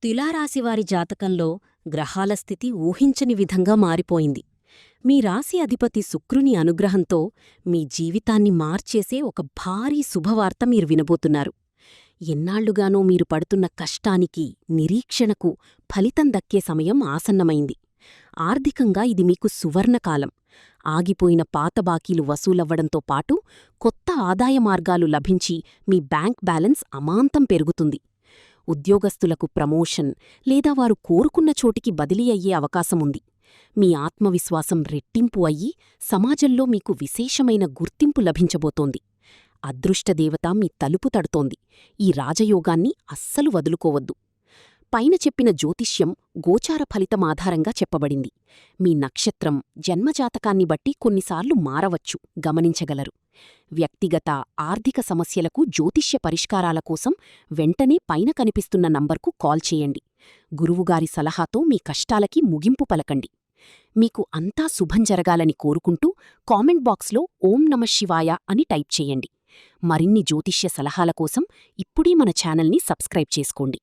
తులారాశివారి జాతకంలో గ్రహాల స్థితి ఊహించని విధంగా మారిపోయింది. మీ రాశి అధిపతి శుక్రుని అనుగ్రహంతో మీ జీవితాన్ని మార్చేసే ఒక భారీ శుభవార్త మీరు వినబోతున్నారు. ఎన్నాళ్లుగానో మీరు పడుతున్న కష్టానికి, నిరీక్షణకు ఫలితం దక్కే సమయం ఆసన్నమైంది. ఆర్థికంగా ఇది మీకు సువర్ణకాలం. ఆగిపోయిన పాత బాకీలు వసూలవ్వడంతో పాటు కొత్త ఆదాయ మార్గాలు లభించి మీ బ్యాంక్ బ్యాలెన్స్ అమాంతం పెరుగుతుంది. ఉద్యోగస్తులకు ప్రమోషన్ లేదా వారు కోరుకున్న చోటికి బదిలీ అయ్యే అవకాశముంది. మీ ఆత్మవిశ్వాసం రెట్టింపు అయ్యి సమాజంలో మీకు విశేషమైన గుర్తింపు లభించబోతోంది. అదృష్టదేవత మీ తలుపు తడుతోంది. ఈ రాజయోగాన్ని అస్సలు వదులుకోవద్దు. పైన చెప్పిన జ్యోతిష్యం గోచార ఫలితమాధారంగా చెప్పబడింది. మీ నక్షత్రం, జన్మజాతకాన్ని బట్టి కొన్నిసార్లు మారవచ్చు, గమనించగలరు. వ్యక్తిగత, ఆర్థిక సమస్యలకు జ్యోతిష్య పరిష్కారాల కోసం వెంటనే పైన కనిపిస్తున్న నంబర్కు కాల్ చేయండి. గురువుగారి సలహాతో మీ కష్టాలకి ముగింపు పలకండి. మీకు అంతా శుభం జరగాలని కోరుకుంటూ కామెంట్ బాక్స్లో ఓం నమఃశివాయ అని టైప్ చేయండి. మరిన్ని జ్యోతిష్య సలహాల కోసం ఇప్పుడే మన ఛానల్ని సబ్స్క్రైబ్ చేసుకోండి.